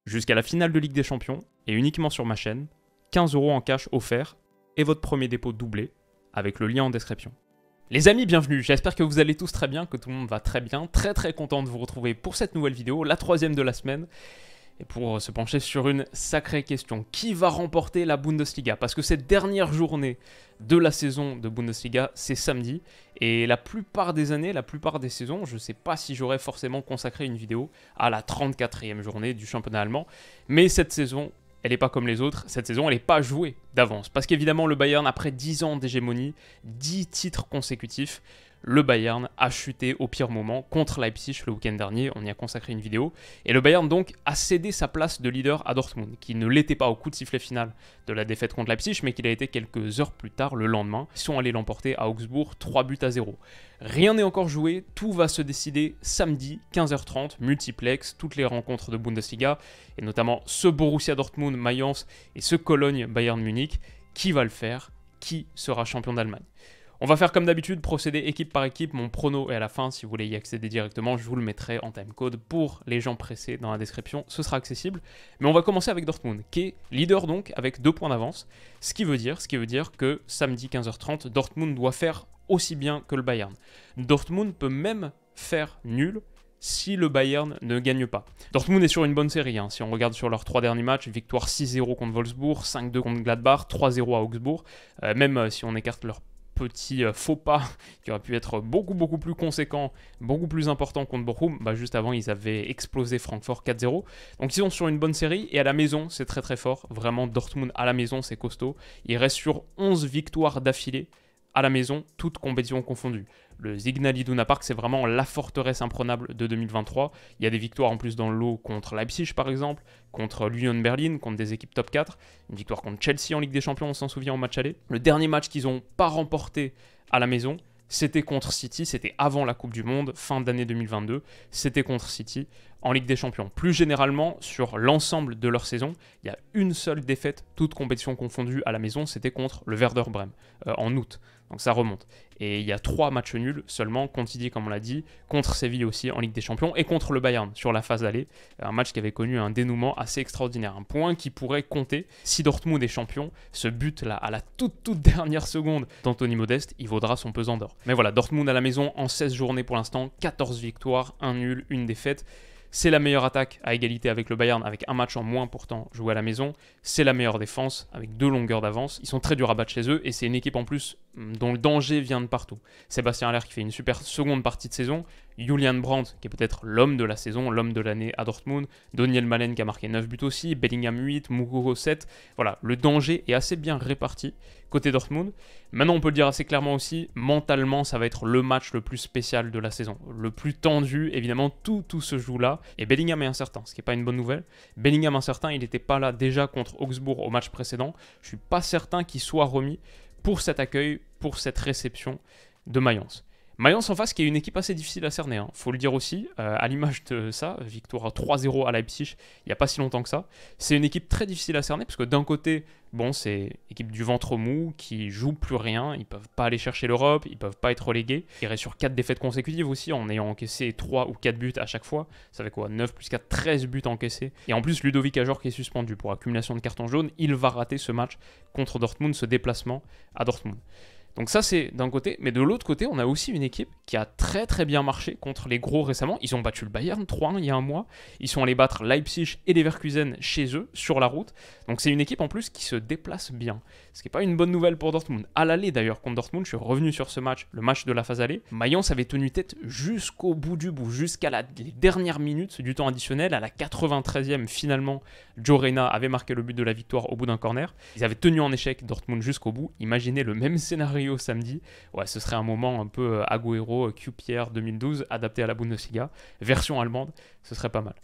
jusqu'à la finale de Ligue des Champions et uniquement sur ma chaîne, 15 € en cash offert et votre premier dépôt doublé avec le lien en description. Les amis, bienvenue, j'espère que vous allez tous très bien, que tout le monde va très bien, très content de vous retrouver pour cette nouvelle vidéo, la 3e de la semaine. Et pour se pencher sur une sacrée question, qui va remporter la Bundesliga? Parce que cette dernière journée de la saison de Bundesliga, c'est samedi. Et la plupart des années, la plupart des saisons, je ne sais pas si j'aurais forcément consacré une vidéo à la 34e journée du championnat allemand. Mais cette saison, elle n'est pas comme les autres. Cette saison, elle n'est pas jouée d'avance. Parce qu'évidemment, le Bayern, après 10 ans d'hégémonie, 10 titres consécutifs, le Bayern a chuté au pire moment contre Leipzig le week-end dernier, on y a consacré une vidéo. Et le Bayern donc a cédé sa place de leader à Dortmund, qui ne l'était pas au coup de sifflet final de la défaite contre Leipzig, mais qu'il a été quelques heures plus tard, le lendemain. Ils sont allés l'emporter à Augsbourg, 3-0. Rien n'est encore joué, tout va se décider samedi, 15h30, multiplex, toutes les rencontres de Bundesliga, et notamment ce Borussia Dortmund-Mayence et ce Cologne-Bayern Munich. Qui va le faire? Qui sera champion d'Allemagne? On va faire comme d'habitude, procéder équipe par équipe, mon prono est à la fin, si vous voulez y accéder directement, je vous le mettrai en timecode pour les gens pressés dans la description, ce sera accessible. Mais on va commencer avec Dortmund, qui est leader donc avec 2 points d'avance, ce qui veut dire que samedi 15h30, Dortmund doit faire aussi bien que le Bayern. Dortmund peut même faire nul si le Bayern ne gagne pas. Dortmund est sur une bonne série, si on regarde sur leurs 3 derniers matchs, victoire 6-0 contre Wolfsburg, 5-2 contre Gladbach, 3-0 à Augsbourg, même si on écarte leur petit faux pas qui aurait pu être beaucoup plus conséquent, beaucoup plus important contre Bochum. Juste avant, ils avaient explosé Francfort 4-0. Donc ils sont sur une bonne série et à la maison, c'est très fort. Vraiment, Dortmund à la maison, c'est costaud. Ils restent sur 11 victoires d'affilée à la maison, toutes compétitions confondues. Le Signal Iduna Park, c'est vraiment la forteresse imprenable de 2023. Il y a des victoires en plus dans le lot contre Leipzig, par exemple, contre l'Union Berlin, contre des équipes top 4. Une victoire contre Chelsea en Ligue des Champions, on s'en souvient, au match aller. Le dernier match qu'ils n'ont pas remporté à la maison, c'était contre City, c'était avant la Coupe du Monde, fin d'année 2022. C'était contre City en Ligue des Champions. Plus généralement, sur l'ensemble de leur saison, il y a une seule défaite, toute compétition confondue à la maison, c'était contre le Werder Brême, en août. Donc ça remonte. Et il y a 3 matchs nuls seulement, contre Didier comme on l'a dit, contre Séville aussi en Ligue des Champions, et contre le Bayern sur la phase d'aller. Un match qui avait connu un dénouement assez extraordinaire. Un point qui pourrait compter si Dortmund est champion. Ce but-là, à la toute dernière seconde d'Anthony Modeste, il vaudra son pesant d'or. Mais voilà, Dortmund à la maison en 16 journées pour l'instant, 14 victoires, 1 nul, 1 défaite. C'est la meilleure attaque à égalité avec le Bayern, avec un match en moins pourtant joué à la maison. C'est la meilleure défense, avec 2 longueurs d'avance. Ils sont très durs à battre chez eux, et c'est une équipe en plus dont le danger vient de partout. Sébastien Haller qui fait une super seconde partie de saison. Julian Brandt qui est peut-être l'homme de la saison, l'homme de l'année à Dortmund. Daniel Malen qui a marqué 9 buts aussi. Bellingham 8, Mukoko 7. Voilà, le danger est assez bien réparti côté Dortmund. Maintenant, on peut le dire assez clairement aussi, mentalement, ça va être le match le plus spécial de la saison. Le plus tendu, évidemment, tout se joue là. Et Bellingham est incertain, ce qui n'est pas une bonne nouvelle. Bellingham incertain, il n'était pas là déjà contre Augsbourg au match précédent. Je ne suis pas certain qu'il soit remis pour cet accueil, pour cette réception de Mayence. Mayence en face qui est une équipe assez difficile à cerner, faut le dire aussi, à l'image de ça, victoire 3-0 à Leipzig il n'y a pas si longtemps que ça. C'est une équipe très difficile à cerner parce que d'un côté, bon, c'est équipe du ventre mou qui joue plus rien, ils peuvent pas aller chercher l'Europe, ils peuvent pas être relégués. Ils restent sur 4 défaites consécutives aussi en ayant encaissé 3 ou 4 buts à chaque fois. Ça fait quoi, 9 plus 4, 13 buts encaissés. Et en plus, Ludovic Ajor qui est suspendu pour accumulation de cartons jaunes, il va rater ce match contre Dortmund, ce déplacement à Dortmund. Donc ça c'est d'un côté, mais de l'autre côté on a aussi une équipe qui a très bien marché contre les gros récemment. Ils ont battu le Bayern 3-1 il y a un mois, ils sont allés battre Leipzig et Leverkusen chez eux sur la route. Donc c'est une équipe en plus qui se déplace bien, ce qui n'est pas une bonne nouvelle pour Dortmund. À l'aller d'ailleurs contre Dortmund, je suis revenu sur ce match, le match de la phase aller. Mayence avait tenu tête jusqu'au bout du bout, jusqu'à les dernières minutes du temps additionnel. À la 93e finalement, Joe Reyna avait marqué le but de la victoire au bout d'un corner. Ils avaient tenu en échec Dortmund jusqu'au bout. Imaginez le même scénario samedi, ouais, ce serait un moment un peu Agüero, Q-Pierre 2012, adapté à la Bundesliga, version allemande, ce serait pas mal.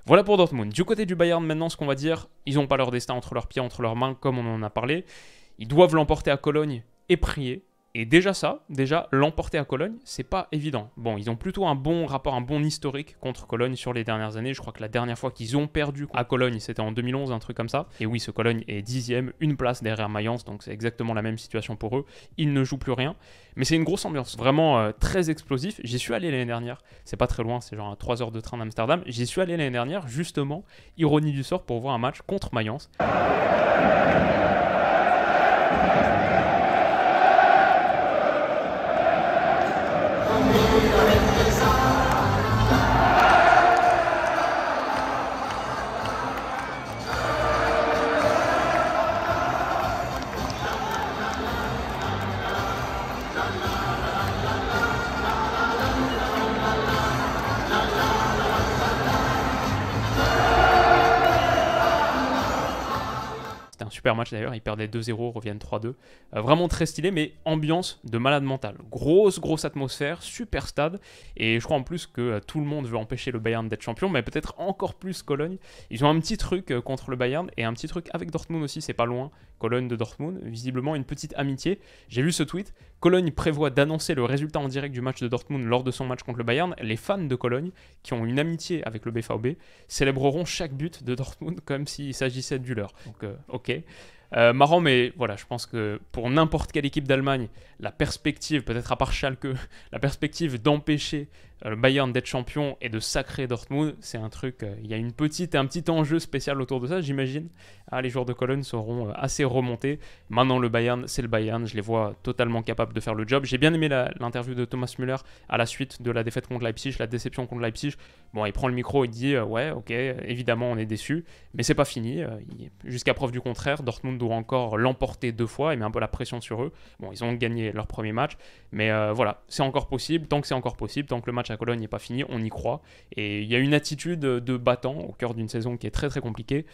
Voilà pour Dortmund. Du côté du Bayern maintenant, ce qu'on va dire, ils n'ont pas leur destin entre leurs pieds, entre leurs mains, comme on en a parlé. Ils doivent l'emporter à Cologne et prier Et déjà ça, l'emporter à Cologne, c'est pas évident. Bon, ils ont plutôt un bon rapport, un bon historique contre Cologne sur les dernières années. Je crois que la dernière fois qu'ils ont perdu à Cologne, c'était en 2011, un truc comme ça. Et oui, ce Cologne est 10e, une place derrière Mayence, donc c'est exactement la même situation pour eux. Ils ne jouent plus rien. Mais c'est une grosse ambiance, vraiment très explosif. J'y suis allé l'année dernière, c'est pas très loin, c'est genre à 3 heures de train d'Amsterdam. J'y suis allé l'année dernière, justement, ironie du sort, pour voir un match contre Mayence. Super match d'ailleurs, ils perdaient 2-0, reviennent 3-2. Vraiment très stylé, mais ambiance de malade mental. Grosse atmosphère, super stade. Et je crois en plus que tout le monde veut empêcher le Bayern d'être champion, mais peut-être encore plus Cologne. Ils ont un petit truc contre le Bayern et un petit truc avec Dortmund aussi, c'est pas loin. Cologne de Dortmund, visiblement une petite amitié. J'ai lu ce tweet. Cologne prévoit d'annoncer le résultat en direct du match de Dortmund lors de son match contre le Bayern. Les fans de Cologne, qui ont une amitié avec le BVB, célébreront chaque but de Dortmund comme s'il s'agissait du leur. Donc, ok. Marrant, mais voilà, je pense que pour n'importe quelle équipe d'Allemagne, la perspective, peut-être à part Schalke, la perspective d'empêcher le Bayern d'être champion et de sacrer Dortmund, c'est un truc, il y a un petit enjeu spécial autour de ça, j'imagine. Les joueurs de Cologne seront assez remontés. Maintenant, le Bayern, c'est le Bayern, je les vois totalement capables de faire le job. J'ai bien aimé l'interview de Thomas Müller à la suite de la défaite contre Leipzig, la déception contre Leipzig. Bon, il prend le micro et dit ouais, ok, évidemment, on est déçus, mais c'est pas fini. Jusqu'à preuve du contraire, Dortmund doit encore l'emporter 2 fois, il met un peu la pression sur eux. Bon, ils ont gagné leur premier match, mais voilà, c'est encore possible. Tant que c'est encore possible, tant que le match à Cologne n'est pas fini, on y croit. Et il y a une attitude de battant au cœur d'une saison qui est très très compliquée.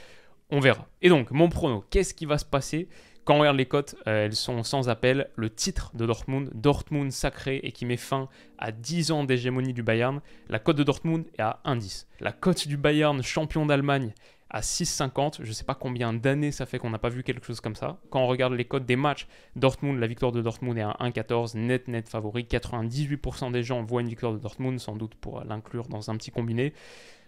On verra. Et donc, mon prono, qu'est-ce qui va se passer? Quand on regarde les cotes, elles sont sans appel. Le titre de Dortmund sacré et qui met fin à 10 ans d'hégémonie du Bayern. La cote de Dortmund est à 1,10. La cote du Bayern champion d'Allemagne à 6,50. Je ne sais pas combien d'années ça fait qu'on n'a pas vu quelque chose comme ça. Quand on regarde les cotes des matchs, Dortmund, la victoire de Dortmund est à 1,14, net favori. 98% des gens voient une victoire de Dortmund, sans doute pour l'inclure dans un petit combiné.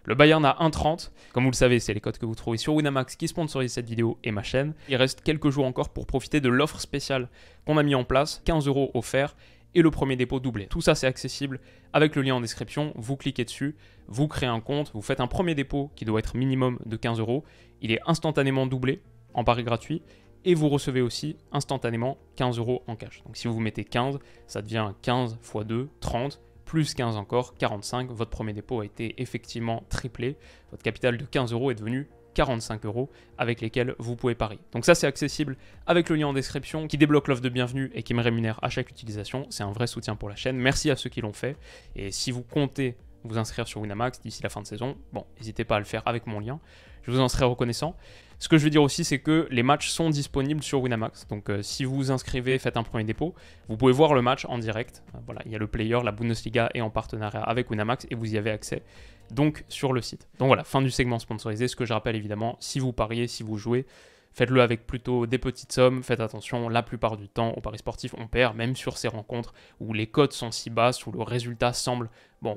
Le Bayern à 1,30. Comme vous le savez, c'est les cotes que vous trouvez sur Winamax qui sponsorise cette vidéo et ma chaîne. Il reste quelques jours encore pour profiter de l'offre spéciale qu'on a mis en place. 15 € offerts et le premier dépôt doublé. Tout ça, c'est accessible avec le lien en description. Vous cliquez dessus, vous créez un compte, vous faites un premier dépôt qui doit être minimum de 15 €. Il est instantanément doublé en pari gratuit et vous recevez aussi instantanément 15 € en cash. Donc si vous mettez 15, ça devient 15 x 2, 30. Plus 15 encore, 45, votre premier dépôt a été effectivement triplé. Votre capital de 15 € est devenu 45 € avec lesquels vous pouvez parier. Donc ça, c'est accessible avec le lien en description qui débloque l'offre de bienvenue et qui me rémunère à chaque utilisation. C'est un vrai soutien pour la chaîne. Merci à ceux qui l'ont fait. Et si vous comptez vous inscrire sur Winamax d'ici la fin de saison, bon, n'hésitez pas à le faire avec mon lien. Je vous en serai reconnaissant. Ce que je veux dire aussi, c'est que les matchs sont disponibles sur Winamax. Donc si vous vous inscrivez, faites un premier dépôt, vous pouvez voir le match en direct. Voilà, il y a le player, la Bundesliga est en partenariat avec Winamax et vous y avez accès donc sur le site. Donc voilà, fin du segment sponsorisé. Ce que je rappelle évidemment, si vous pariez, si vous jouez, faites-le avec plutôt des petites sommes. Faites attention, la plupart du temps, au paris sportif, on perd, même sur ces rencontres où les cotes sont si basses, où le résultat semble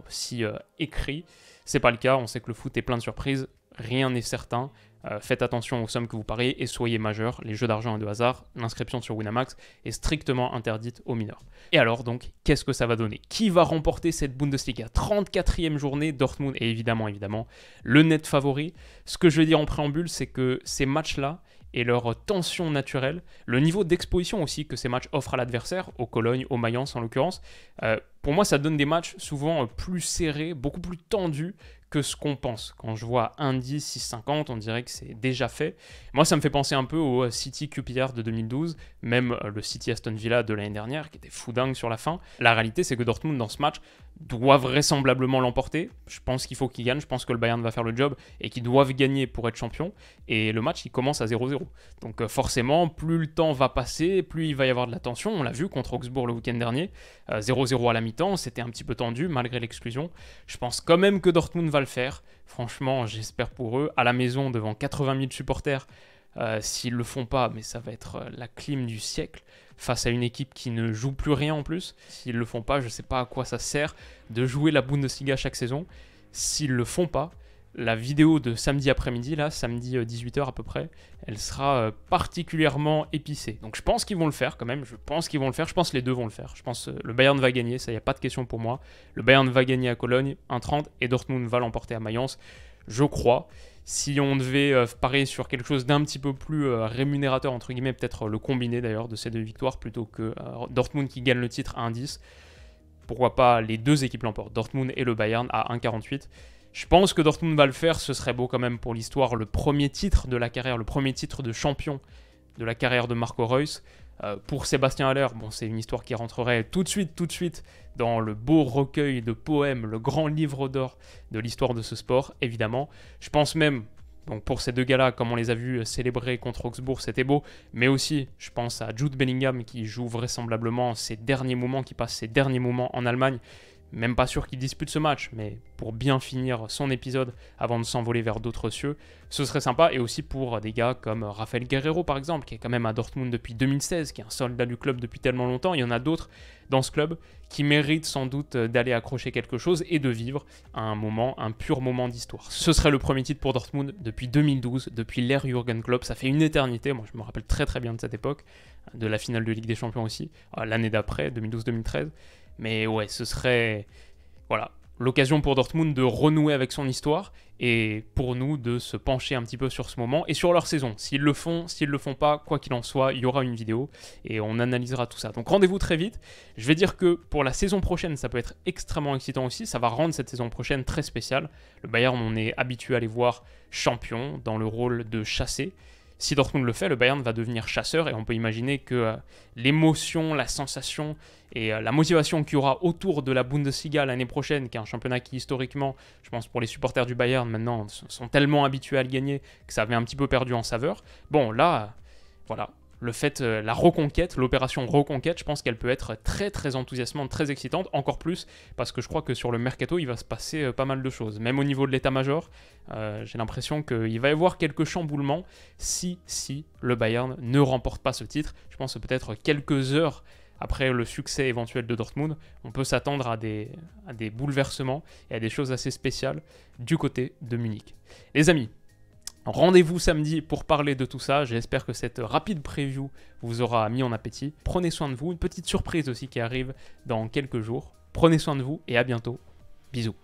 si écrit. C'est pas le cas, on sait que le foot est plein de surprises, rien n'est certain. Faites attention aux sommes que vous pariez et soyez majeur. Les jeux d'argent et de hasard, l'inscription sur Winamax est strictement interdite aux mineurs. Et alors donc, qu'est-ce que ça va donner? Qui va remporter cette Bundesliga? 34e journée, Dortmund est évidemment le net favori. Ce que je vais dire en préambule, c'est que ces matchs-là et leur tension naturelle, le niveau d'exposition aussi que ces matchs offrent à l'adversaire, au Cologne, au Mayence en l'occurrence, pour moi ça donne des matchs souvent plus serrés, beaucoup plus tendus que ce qu'on pense. Quand je vois 1,10, 6,50, on dirait que c'est déjà fait. Moi, ça me fait penser un peu au City QPR de 2012, même le City Aston Villa de l'année dernière, qui était fou dingue sur la fin. La réalité, c'est que Dortmund, dans ce match, doit vraisemblablement l'emporter. Je pense qu'il faut qu'il gagne, je pense que le Bayern va faire le job et qu'ils doivent gagner pour être champion. Et le match, il commence à 0-0. Donc forcément, plus le temps va passer, plus il va y avoir de la tension. On l'a vu contre Augsbourg le week-end dernier. 0-0 à la mi-temps, c'était un petit peu tendu malgré l'exclusion. Je pense quand même que Dortmund va le faire. Franchement, j'espère pour eux. À la maison, devant 80 000 supporters, S'ils le font pas, mais ça va être la clim du siècle face à une équipe qui ne joue plus rien en plus. S'ils le font pas, je sais pas à quoi ça sert de jouer la Bundesliga chaque saison. S'ils le font pas, la vidéo de samedi après-midi, là, samedi 18h à peu près, elle sera particulièrement épicée. Donc je pense qu'ils vont le faire quand même, je pense qu'ils vont le faire, je pense que les deux vont le faire. Je pense le Bayern va gagner, ça, il n'y a pas de question pour moi. Le Bayern va gagner à Cologne, 1,30, et Dortmund va l'emporter à Mayence, je crois. Si on devait parier sur quelque chose d'un petit peu plus rémunérateur, entre guillemets, peut-être le combiné d'ailleurs de ces deux victoires, plutôt que Dortmund qui gagne le titre à 1,10, pourquoi pas les deux équipes l'emportent, Dortmund et le Bayern à 1,48. Je pense que Dortmund va le faire, ce serait beau quand même pour l'histoire, le premier titre de la carrière, le premier titre de champion de la carrière de Marco Reus. Pour Sébastien Haller, bon, c'est une histoire qui rentrerait tout de suite dans le beau recueil de poèmes, le grand livre d'or de l'histoire de ce sport, évidemment. Je pense même, donc pour ces deux gars-là, comme on les a vus célébrer contre Augsbourg, c'était beau, mais aussi, je pense à Jude Bellingham qui joue vraisemblablement ses derniers moments, qui passe ses derniers moments en Allemagne. Même pas sûr qu'il dispute ce match, mais pour bien finir son épisode avant de s'envoler vers d'autres cieux, ce serait sympa. Et aussi pour des gars comme Rafael Guerreiro par exemple, qui est quand même à Dortmund depuis 2016, qui est un soldat du club depuis tellement longtemps. Il y en a d'autres dans ce club qui méritent sans doute d'aller accrocher quelque chose et de vivre un pur moment d'histoire. Ce serait le premier titre pour Dortmund depuis 2012, depuis l'ère Jürgen Klopp. Ça fait une éternité, moi je me rappelle très très bien de cette époque, de la finale de Ligue des Champions aussi, l'année d'après, 2012-2013. Mais ouais, ce serait l'occasion pour Dortmund de renouer avec son histoire et pour nous de se pencher un petit peu sur ce moment et sur leur saison. S'ils le font pas, quoi qu'il en soit, il y aura une vidéo et on analysera tout ça. Donc rendez-vous très vite. Je vais dire que pour la saison prochaine, ça peut être extrêmement excitant aussi. Ça va rendre cette saison prochaine très spéciale. Le Bayern, on est habitué à les voir champions dans le rôle de chassé. Si Dortmund le fait, le Bayern va devenir chasseur et on peut imaginer que l'émotion, la sensation et la motivation qu'il y aura autour de la Bundesliga l'année prochaine, qui est un championnat qui historiquement, je pense pour les supporters du Bayern maintenant, sont tellement habitués à le gagner que ça avait un petit peu perdu en saveur. Bon là, voilà, le fait, la reconquête, l'opération reconquête, je pense qu'elle peut être très très enthousiasmante, très excitante, encore plus parce que je crois que sur le mercato il va se passer pas mal de choses. Même au niveau de l'état-major, j'ai l'impression qu'il va y avoir quelques chamboulements si le Bayern ne remporte pas ce titre. Je pense que peut-être quelques heures après le succès éventuel de Dortmund, on peut s'attendre à des bouleversements et à des choses assez spéciales du côté de Munich. Les amis, rendez-vous samedi pour parler de tout ça. J'espère que cette rapide preview vous aura mis en appétit. Prenez soin de vous. Une petite surprise aussi qui arrive dans quelques jours. Prenez soin de vous et à bientôt. Bisous.